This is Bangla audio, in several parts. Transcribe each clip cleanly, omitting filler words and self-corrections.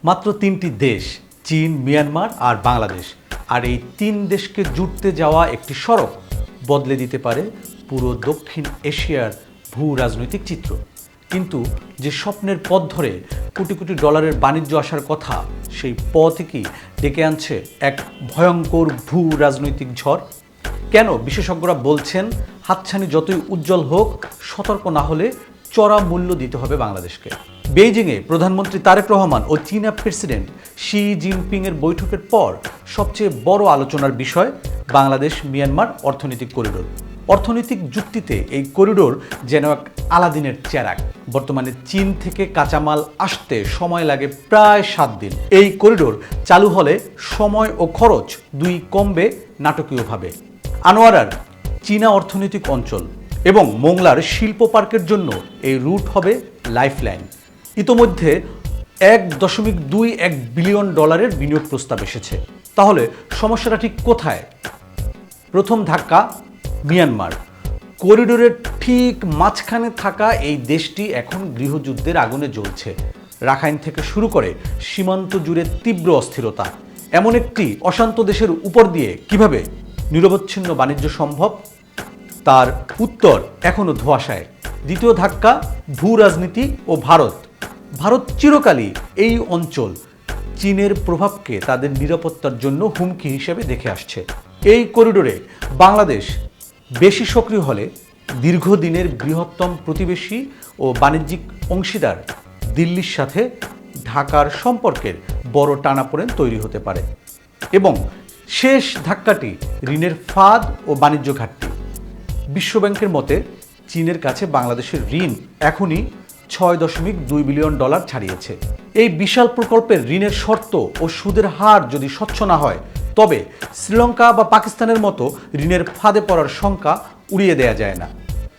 মাত্র তিনটি দেশ, চীন, মিয়ানমার আর বাংলাদেশ। আর এই তিন দেশকে জুড়তে যাওয়া একটি সড়ক বদলে দিতে পারে পুরো দক্ষিণ এশিয়ার ভূ রাজনৈতিক চিত্র। কিন্তু যে স্বপ্নের পথ ধরে কোটি কোটি ডলারের বাণিজ্য আসার কথা, সেই পথই কি ডেকে আনছে এক ভয়ঙ্কর ভূ রাজনৈতিক ঝড়? কেন বিশেষজ্ঞরা বলছেন হাতছানি যতই উজ্জ্বল হোক, সতর্ক না হলে চড়া মূল্য দিতে হবে বাংলাদেশকে। বেইজিংয়ে প্রধানমন্ত্রী তারেক রহমান ও চীনা প্রেসিডেন্ট শি জিনপিংয়ের বৈঠকের পর সবচেয়ে বড় আলোচনার বিষয় বাংলাদেশ মিয়ানমার অর্থনৈতিক করিডোর। অর্থনৈতিক যুক্তিতে এই করিডোর যেন এক আলাদিনের চেরাগ। বর্তমানে চীন থেকে কাঁচামাল আসতে সময় লাগে প্রায় 7 দিন। এই করিডোর চালু হলে সময় ও খরচ দুই কমবে নাটকীয়ভাবে। আনোয়ারার চীনা অর্থনৈতিক অঞ্চল এবং মোংলার শিল্প পার্কের জন্য এই রুট হবে লাইফলাইন। ইতোমধ্যে $1.21 বিলিয়ন বিনিয়োগ প্রস্তাব এসেছে। তাহলে সমস্যাটা ঠিক কোথায়? প্রথম ধাক্কা মিয়ানমার। করিডোরের ঠিক মাঝখানে থাকা এই দেশটি এখন গৃহযুদ্ধের আগুনে জ্বলছে। রাখাইন থেকে শুরু করে সীমান্ত জুড়ে তীব্র অস্থিরতা। এমন একটি অশান্ত দেশের উপর দিয়ে কিভাবে নিরবচ্ছিন্ন বাণিজ্য সম্ভব? তার উত্তর এখনো ধোঁয়াশায়। দ্বিতীয় ধাক্কা ভূ রাজনীতি ও ভারত। ভারত চিরকালই এই অঞ্চল চীনের প্রভাবকে তাদের নিরাপত্তার জন্য হুমকি হিসেবে দেখে আসছে। এই করিডোরে বাংলাদেশ বেশি সক্রিয় হলে দীর্ঘদিনের বৃহত্তম প্রতিবেশী ও বাণিজ্যিক অংশীদার দিল্লির সাথে ঢাকার সম্পর্কের বড় টানাপোড়েন তৈরি হতে পারে। এবং শেষ ধাক্কাটি ঋণের ফাঁদ ও বাণিজ্য ঘাটতি। বিশ্বব্যাংকের মতে চীনের কাছে বাংলাদেশের ঋণ এখনই $6.2 বিলিয়ন ছাড়িয়েছে। এই বিশাল প্রকল্পের ঋণের শর্ত ও সুদের হার যদি স্বচ্ছ না হয়, তবে শ্রীলঙ্কা বা পাকিস্তানের মতো ঋণের ফাঁদে পড়ার শঙ্কা উড়িয়ে দেয়া যায় না।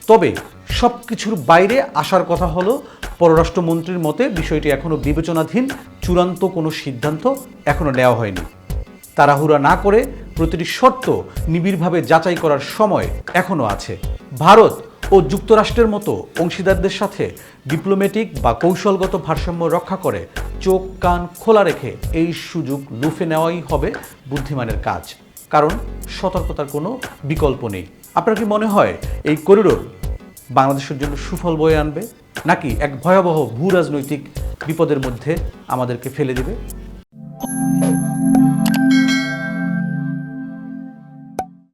তবে সব কিছুর বাইরে আসার কথা হলো, পররাষ্ট্রমন্ত্রীর মতে বিষয়টি এখনও বিবেচনাধীন, চূড়ান্ত কোনো সিদ্ধান্ত এখনও নেওয়া হয়নি। তাড়াহুড়া না করে প্রতিটি শর্ত নিবিড়ভাবে যাচাই করার সময় এখনও আছে। ভারত ও যুক্তরাষ্ট্রের মতো অংশীদারদের সাথে ডিপ্লোম্যাটিক বা কৌশলগত ভারসাম্য রক্ষা করে চোখ কান খোলা রেখে এই সুযোগ লুফে নেওয়াই হবে বুদ্ধিমানের কাজ। কারণ সতর্কতার কোনো বিকল্প নেই। আপনার কি মনে হয় এই করিডোর বাংলাদেশের জন্য সুফল বয়ে আনবে, নাকি এক ভয়াবহ ভূ রাজনৈতিক বিপদের মধ্যে আমাদেরকে ফেলে দেবে?